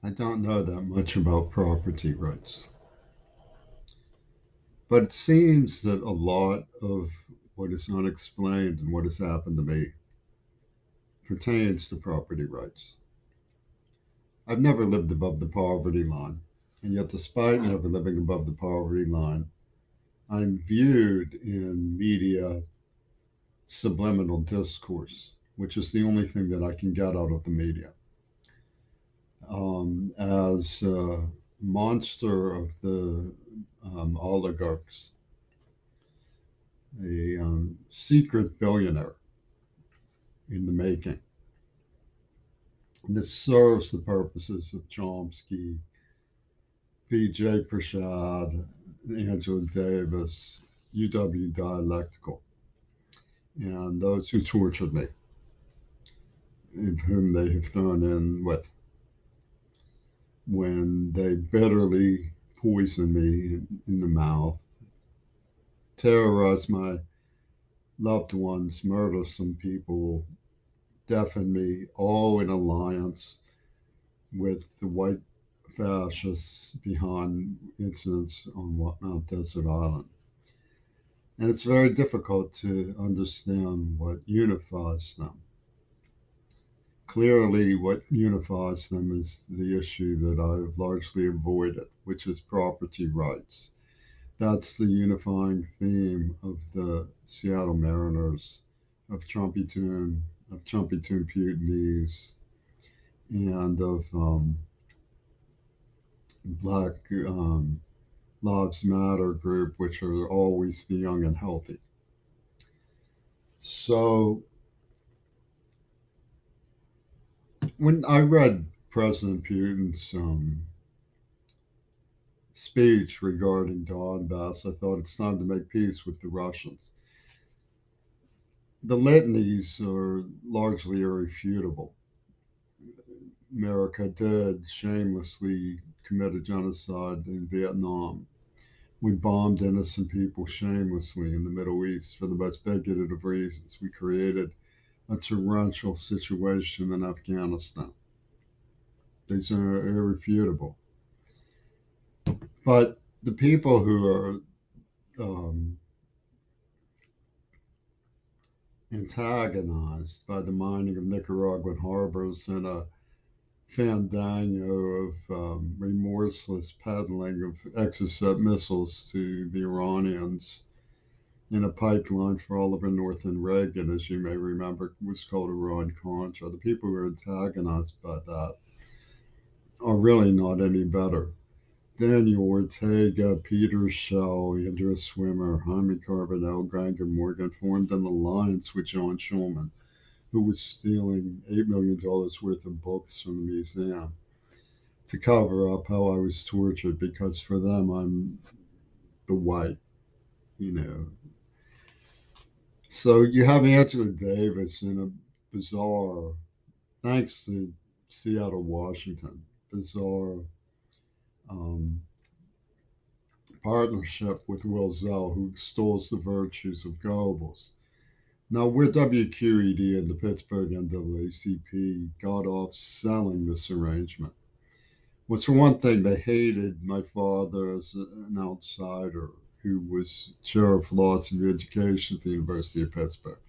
I don't know that much about property rights, but it seems that a lot of what is unexplained and what has happened to me pertains to property rights. I've never lived above the poverty line, and yet, despite never living above the poverty line, I'm viewed in media subliminal discourse, which is the only thing that I can get out of the media, as a monster of the oligarchs, a secret billionaire in the making. And this serves the purposes of Chomsky, B.J. Prashad, Angela Davis, UW Dialectical, and those who tortured me, whom they have thrown in with when they bitterly poisoned me in the mouth, terrorized my loved ones, murdered some people, deafened me, all in alliance with the white fascists behind incidents on Mount Desert Island. And it's very difficult to understand what unifies them. Clearly, what unifies them is the issue that I've largely avoided, which is property rights. That's the unifying theme of the Seattle Mariners, of Trumpy-Tune Mutinies, and of Black Lives Matter group, which are always the young and healthy. So when I read President Putin's speech regarding Donbass, I thought it's time to make peace with the Russians. The litanies are largely irrefutable. America did shamelessly commit a genocide in Vietnam. We bombed innocent people shamelessly in the Middle East for the most bigoted of reasons. We created a torrential situation in Afghanistan. These are irrefutable. But the people who are um, antagonized by the mining of Nicaraguan harbors and a fandango of remorseless peddling of Exocet missiles to the Iranians in a pipeline for Oliver North and Reagan, as you may remember, was called Iran Contra. The people who are antagonized by that are really not any better. Daniel Ortega, Peter Shell, Andrew Swimmer, Jaime Carbonell, Granger Morgan formed an alliance with John Schulman, who was stealing $8 million worth of books from the museum to cover up how I was tortured because for them I'm the white, you know. So you have Angela Davis in a bizarre, thanks to Seattle, Washington, bizarre um, partnership with Will Zell, who extols the virtues of Goebbels. Now, we're WQED and the Pittsburgh NAACP got off selling this arrangement. Well, for one thing, they hated my father as an outsider who was chair of philosophy education at the University of Pittsburgh.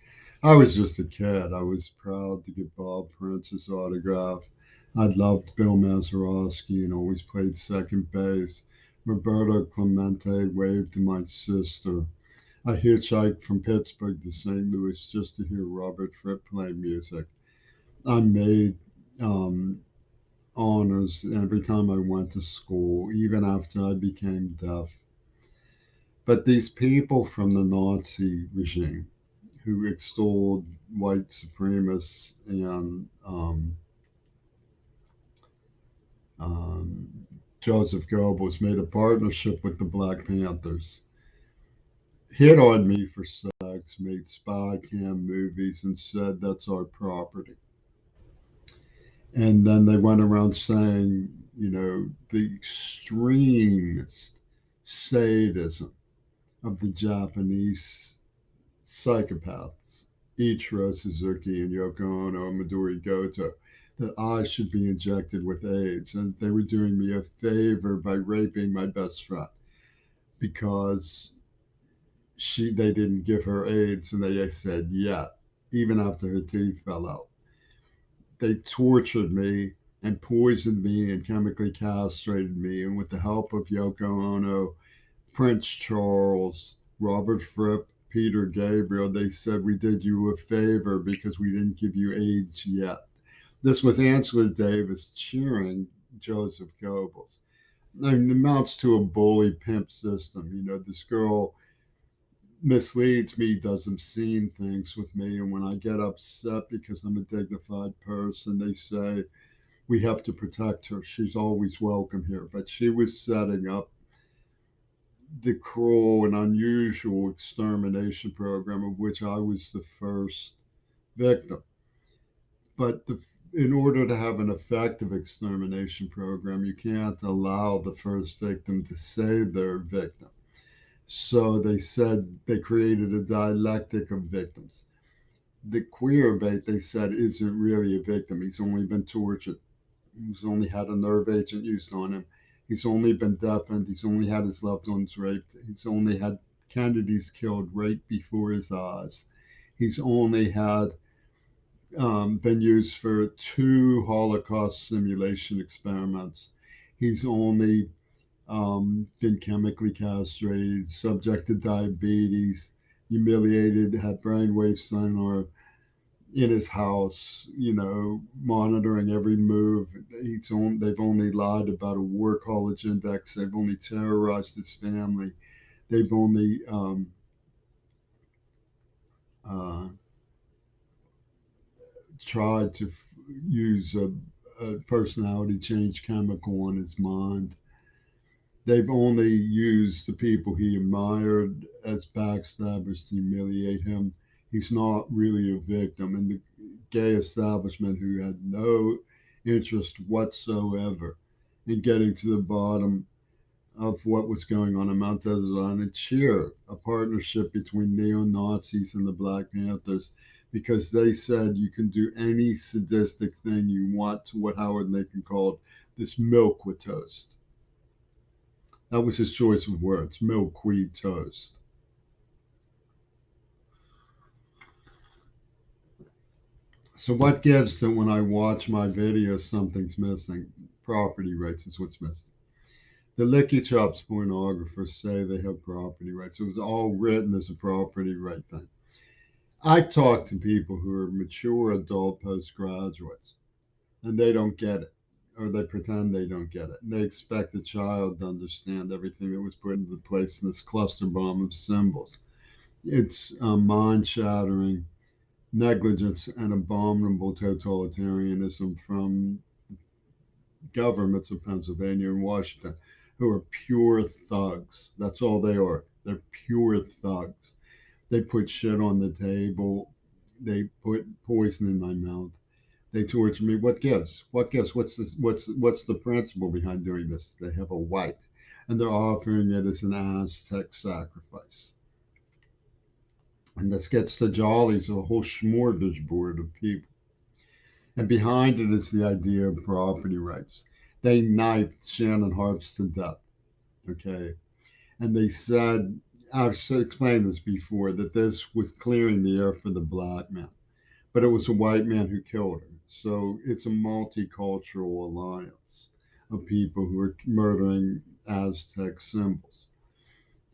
I was just a kid. I was proud to get Bob Prince's autograph. I loved Bill Mazeroski and always played second base. Roberto Clemente waved to my sister. I hitchhiked from Pittsburgh to St. Louis just to hear Robert Fripp play music. I made honors every time I went to school, even after I became deaf. But these people from the Nazi regime who extolled white supremacists and um, Joseph Goebbels made a partnership with the Black Panthers, hit on me for sex, made spy cam movies, and said that's our property. And then they went around saying, you know, the extremist sadism of the Japanese psychopaths, Ichiro Suzuki and Yoko Ono and Midori Goto. that I should be injected with AIDS, and they were doing me a favor by raping my best friend because they didn't give her AIDS, and they said yeah, even after her teeth fell out. They tortured me and poisoned me and chemically castrated me, and with the help of Yoko Ono, Prince Charles, Robert Fripp, Peter Gabriel, they said we did you a favor because we didn't give you AIDS yet. This was Angela Davis cheering Joseph Goebbels. I mean, it amounts to a bully pimp system. You know, this girl misleads me, does obscene things with me, and when I get upset because I'm a dignified person, they say we have to protect her. She's always welcome here. But she was setting up the cruel and unusual extermination program of which I was the first victim. But in order to have an effective extermination program, you can't allow the first victim to say they're a victim. So they said they created a dialectic of victims. The queer bait, they said, isn't really a victim. He's only been tortured. He's only had a nerve agent used on him. He's only been deafened. He's only had his loved ones raped. He's only had Kennedys killed right before his eyes. He's only had been used for 2 Holocaust simulation experiments. He's only been chemically castrated, subject to diabetes, humiliated, had brainwave sonar in his house, you know, monitoring every move. They've only lied about a war college index. They've only terrorized his family. They've only uh, tried to use a personality change chemical on his mind. They've only used the people he admired as backstabbers to humiliate him. He's not really a victim. And the gay establishment, who had no interest whatsoever in getting to the bottom of what was going on in Mount Desert Island, cheered a partnership between neo Nazis and the Black Panthers because they said you can do any sadistic thing you want to what Howard Lincoln called this milk with toast. That was his choice of words, milkweed toast. So what gives that when I watch my videos, something's missing? Property rights is what's missing. The Licky Chops pornographers say they have property rights. It was all written as a property right thing. I talk to people who are mature adult postgraduates, and they don't get it, or they pretend they don't get it. And they expect a child to understand everything that was put into place in this cluster bomb of symbols. It's mind shattering negligence and abominable totalitarianism from governments of Pennsylvania and Washington, who are pure thugs. That's all they are. They're pure thugs. They put shit on the table. They put poison in my mouth. They torture me. What gives? What gives? What's this? What's the principle behind doing this? They have a white, and they're offering it as an Aztec sacrifice. And this gets the jollies of a whole smorgasbord of people. And behind it is the idea of property rights. They knifed Shannon Harps to death. Okay. And they said, I've explained this before, that this was clearing the air for the black man, but it was a white man who killed her. So it's a multicultural alliance of people who are murdering Aztec symbols.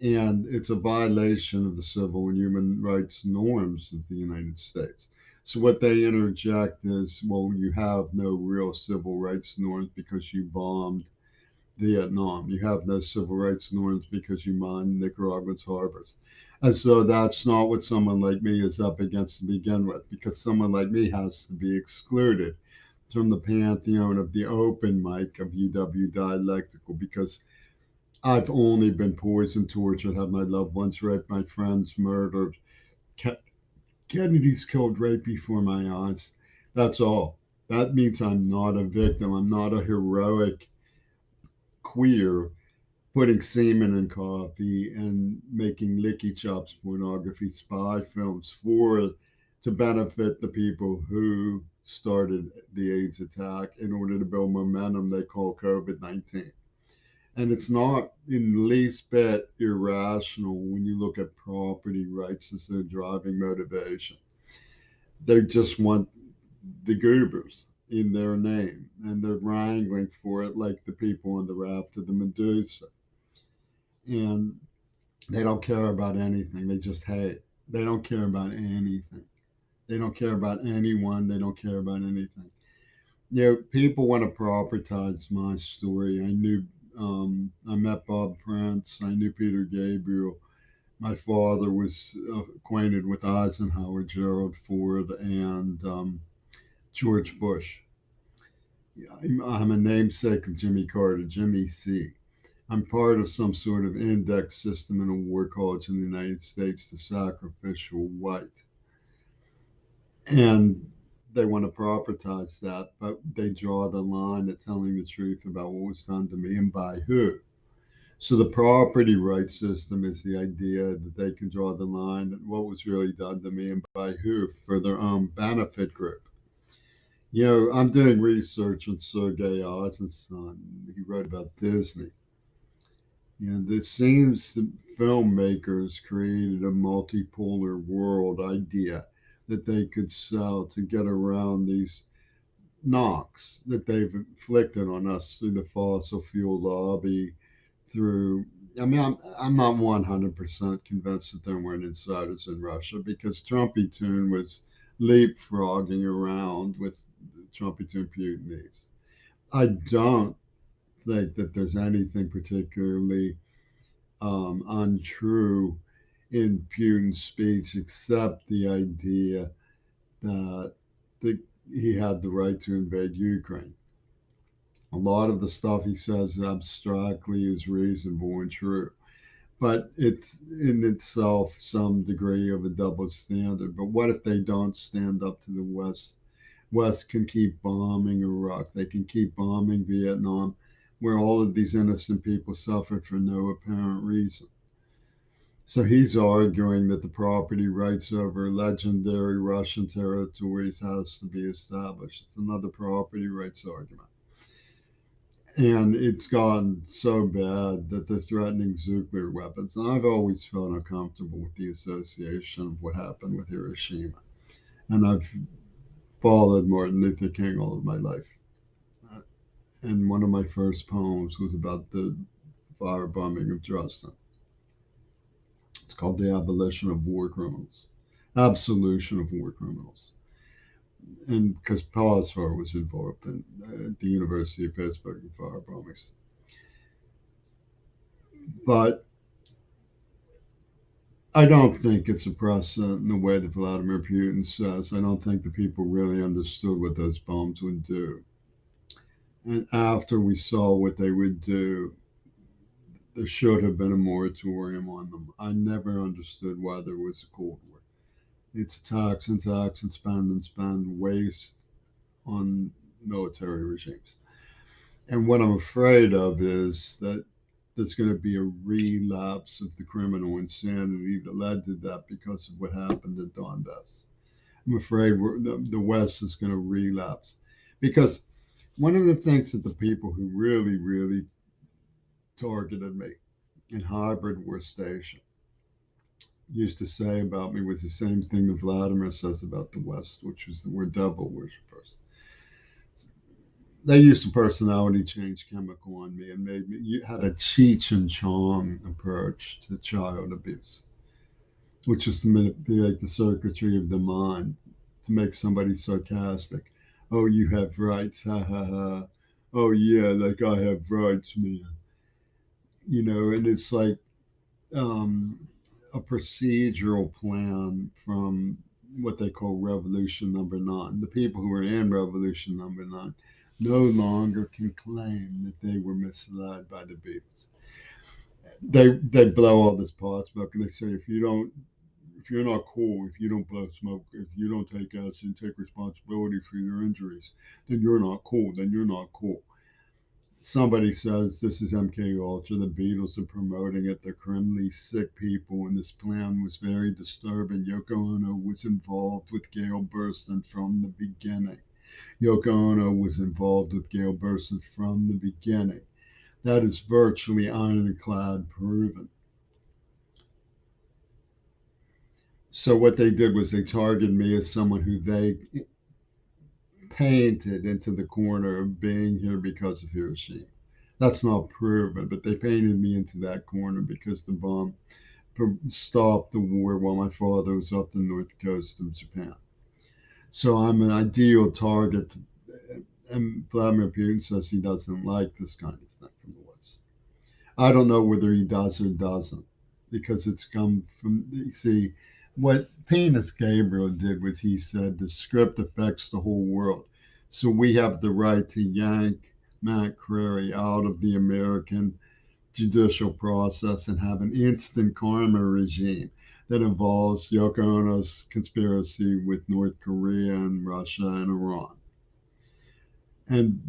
And it's a violation of the civil and human rights norms of the United States. So what they interject is, well, you have no real civil rights norms because you bombed Vietnam. You have no civil rights norms because you mined Nicaragua's harbors. And so that's not what someone like me is up against to begin with, because someone like me has to be excluded from the pantheon of the open mic of UW Dialectical because I've only been poisoned, tortured, had my loved ones raped, my friends murdered, Kennedy's killed right before my eyes. That's all. That means I'm not a victim. I'm not a heroic queer putting semen in coffee and making licky chops pornography spy films for to benefit the people who started the AIDS attack in order to build momentum they call COVID-19. And it's not in the least bit irrational when you look at property rights as their driving motivation. They just want the goobers in their name, and they're wrangling for it like the people on the raft of the Medusa. And they don't care about anything. They just hate. They don't care about anything. They don't care about anyone. They don't care about anything. You know, people want to propertize my story. I met Bob Prince. I knew Peter Gabriel. My father was acquainted with Eisenhower, Gerald Ford, and George Bush. I'm a namesake of Jimmy Carter, Jimmy C. I'm part of some sort of index system in a war college in the United States, the sacrificial white. And they want to propertize that, but they draw the line at telling the truth about what was done to me and by who. So the property rights system is the idea that they can draw the line at what was really done to me and by who for their own benefit group. You know, I'm doing research on Sergei Eisenstein. He wrote about Disney. You know, it seems that filmmakers created a multipolar world idea that they could sell to get around these knocks that they've inflicted on us through the fossil fuel lobby, through I'm not 100% convinced that there weren't insiders in Russia because Trumpy Tune was leapfrogging around with Trumpy Tune Putinies. I don't think that there's anything particularly untrue in Putin's speech except the idea that the, he had the right to invade Ukraine. A lot of the stuff he says abstractly is reasonable and true, but it's in itself some degree of a double standard. But what if they don't stand up to the West? West can keep bombing Iraq. They can keep bombing Vietnam, where all of these innocent people suffered for no apparent reason. So he's arguing that the property rights over legendary Russian territories has to be established. It's another property rights argument. And it's gone so bad that they're threatening nuclear weapons. And I've always felt uncomfortable with the association of what happened with Hiroshima. And I've followed Martin Luther King all of my life. Uh, And one of my first poems was about the firebombing of Dresden. It's called The Abolition of War Criminals, Absolution of War Criminals. And because Palliser was involved in the University of Pittsburgh in firebombings. But I don't think it's a precedent in the way that Vladimir Putin says. I don't think the people really understood what those bombs would do. And after we saw what they would do, there should have been a moratorium on them. I never understood why there was a Cold War. It's tax and tax and spend waste on military regimes. And what I'm afraid of is that there's going to be a relapse of the criminal insanity that led to that because of what happened at Donbass. I'm afraid the West is going to relapse because one of the things that the people who really, really targeted me in Hybrid War Station used to say about me was the same thing that Vladimir says about the West, which is that we're devil worshippers. They used a personality change chemical on me and made me you had a Cheech and Chong approach to child abuse, which is to manipulate the circuitry of the mind to make somebody sarcastic. Oh, you have rights, ha ha ha. Oh yeah, like I have rights, man. You know, and it's like um, a procedural plan from what they call Revolution Number Nine. The people who were in Revolution Number Nine no longer can claim that they were misled by the Beatles. They blow all this pot smoke and they say if you're not cool, if you don't blow smoke, if you don't take acid and take responsibility for your injuries, then you're not cool. Then you're not cool. Somebody says this is MK Ultra. The Beatles are promoting it. They're criminally sick people, and this plan was very disturbing. Yoko Ono was involved with Gail Burstyn from the beginning. Yoko Ono was involved with Gail Bursis from the beginning. That is virtually ironclad proven. So what they did was they targeted me as someone who they painted into the corner of being here because of Hiroshima. That's not proven, but they painted me into that corner because the bomb stopped the war while my father was up the north coast of Japan. So I'm an ideal target. And Vladimir Putin says he doesn't like this kind of thing from the West. I don't know whether he does or doesn't, because it's come from, you see, what Penis Gabriel did was he said the script affects the whole world. So we have the right to yank Matt Crary out of the American judicial process and have an instant karma regime that involves Yoko Ono's conspiracy with North Korea and Russia and Iran. And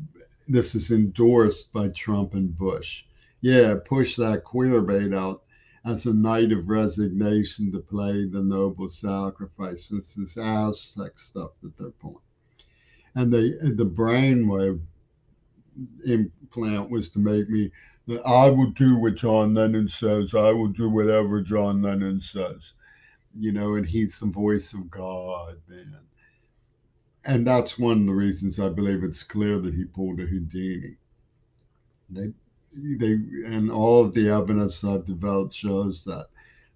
this is endorsed by Trump and Bush. Yeah, push that queer bait out as a night of resignation to play the noble sacrifice. It's this Aztec stuff that they're pulling. And the brainwave implant was to make me that I will do what John Lennon says. I will do whatever John Lennon says. And he's the voice of God, man. And that's one of the reasons I believe it's clear that he pulled a Houdini. They, and all of the evidence I've developed shows that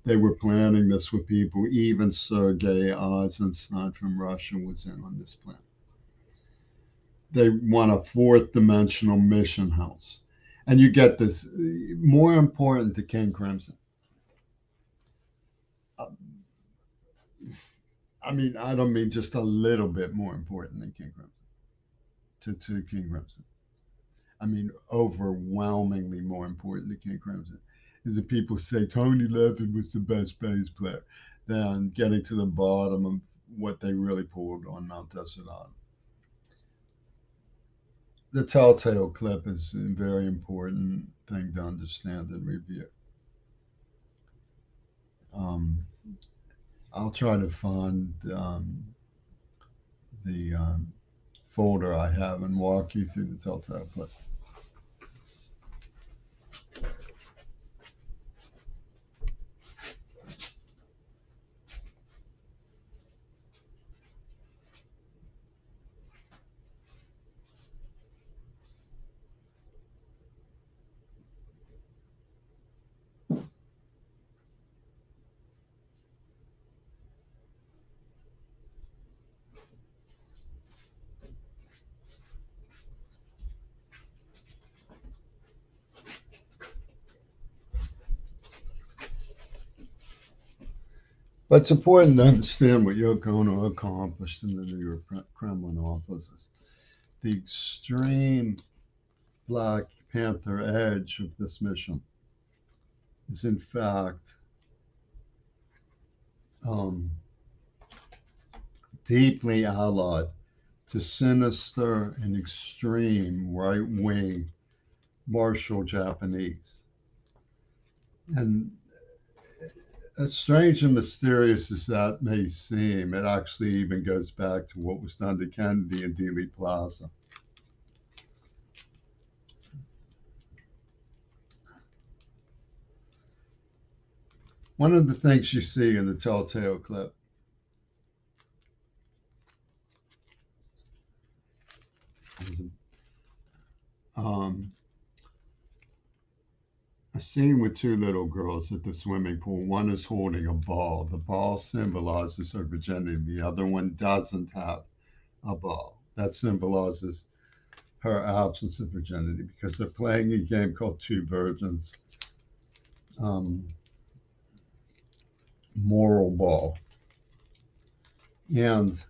they were planning this with people. Even Sergei Eisenstein from Russia was in on this plan. They want a fourth dimensional mission house. And you get this more important to King Crimson. Uh, I mean, I don't mean just a little bit more important than King Crimson to King Crimson. I mean, overwhelmingly more important than King Crimson is that people say Tony Levin was the best bass player than getting to the bottom of what they really pulled on Mount Desert Island. The Telltale clip is a very important thing to understand and review. Um, I'll try to find the folder I have and walk you through the Telltale clip. But it's important to understand what Yoko Ono accomplished in the New York Kremlin offices. The extreme Black Panther edge of this mission is, in fact, um, deeply allied to sinister and extreme right wing martial Japanese. And as strange and mysterious as that may seem, it actually even goes back to what was done to Kennedy in Dealey Plaza. One of the things you see in the Telltale clip is a scene with two little girls at the swimming pool. One is holding a ball. The ball symbolizes her virginity. The other one doesn't have a ball. That symbolizes her absence of virginity because they're playing a game called Two Virgins. Moral ball. And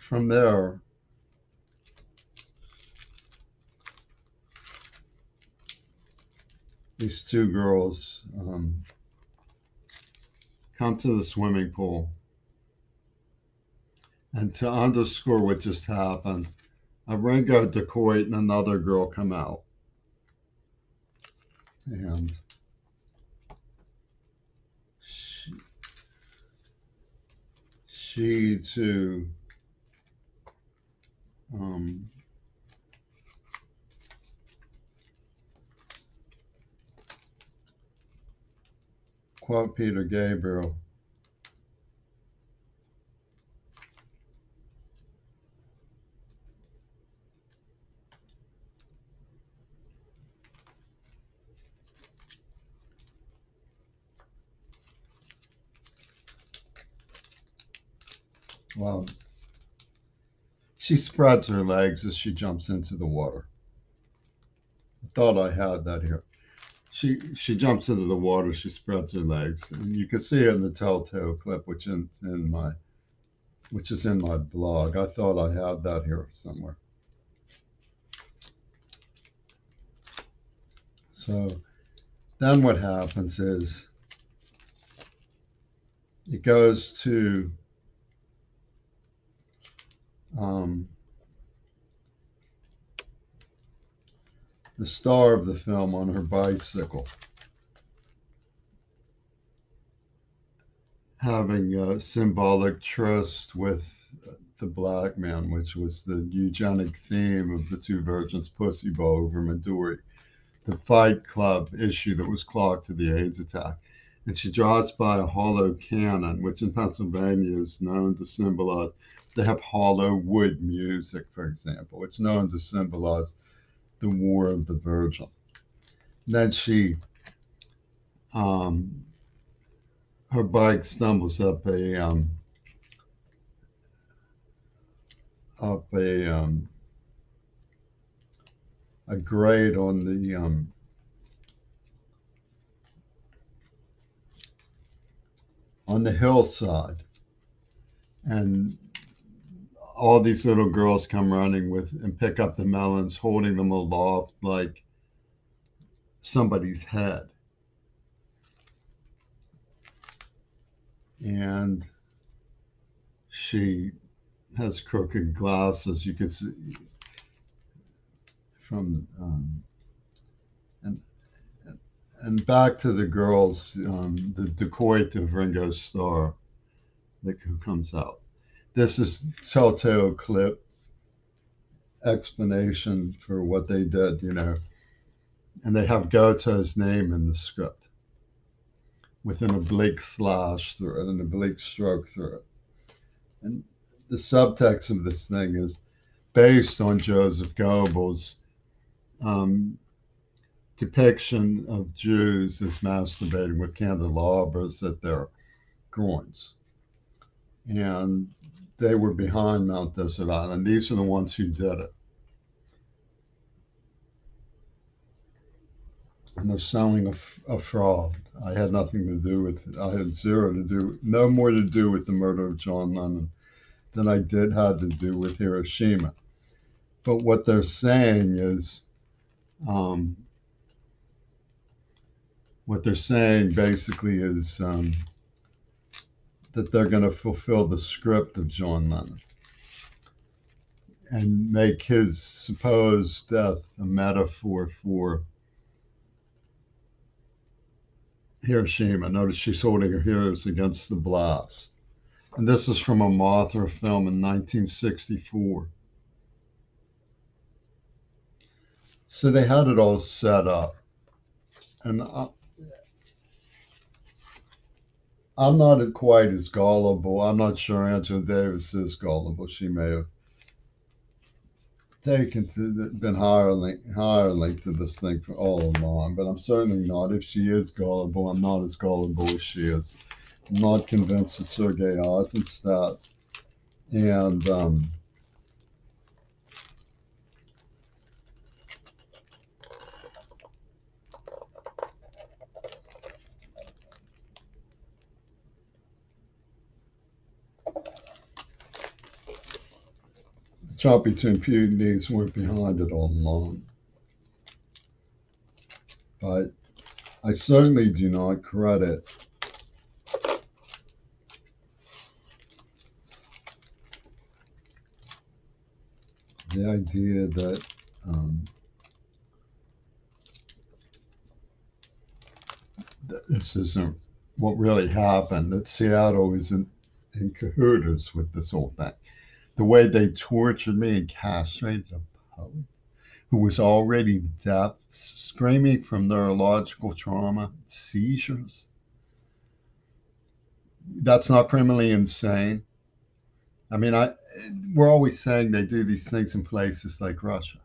from there, these two girls come to the swimming pool. And to underscore what just happened, a Ringo Decoit and another girl come out. And she to um, quote Peter Gabriel, well, she spreads her legs as she jumps into the water. I thought I had that here. She jumps into the water. She spreads her legs, and you can see it in the telltale clip, which is in my blog. I thought I had that here somewhere. So then what happens is it goes to um, the star of the film on her bicycle, having a symbolic tryst with the black man, which was the eugenic theme of the Two Virgins Pussy Ball over Midori, the Fight Club issue that was clocked to the AIDS attack. And she drives by a hollow cannon, which in Pennsylvania is known to symbolize, they have hollow wood music, for example. It's known to symbolize the War of the Virgin. And then um, her bike stumbles up a grade on the hillside, and all these little girls come running with and pick up the melons, holding them aloft like somebody's head. And she has crooked glasses. You can see from and and back to the girls, the dacoit of Ringo Starr that comes out. This is telltale clip explanation for what they did, and they have Goto's name in the script with an oblique slash through it, an oblique stroke through it. And the subtext of this thing is based on Joseph Goebbels' um, depiction of Jews as masturbating with candelabras at their groins. And they were behind Mount Desert Island. These are the ones who did it. And they're selling a fraud. I had nothing to do with it. I had no more to do with the murder of John Lennon than I had to do with Hiroshima. But what they're saying is, what they're saying basically is that they're going to fulfill the script of John Lennon and make his supposed death a metaphor for Hiroshima. Notice she's holding her ears against the blast. And this is from a Mothra film in 1964. So they had it all set up. And I'm not quite as gullible. I'm not sure Angela Davis is gullible. She may have been higher linked to this thing for all along, but I'm certainly not. If she is gullible, I'm not as gullible as she is. I'm not convinced that Sergei Eisenstadt and the chop between Putinese weren't behind it all along. But I certainly do not credit the idea that this isn't what really happened, that Seattle in cahoots with this whole thing. The way they tortured me and castrated a poet who was already deaf, screaming from neurological trauma, seizures. That's not criminally insane. I mean, we're always saying they do these things in places like Russia.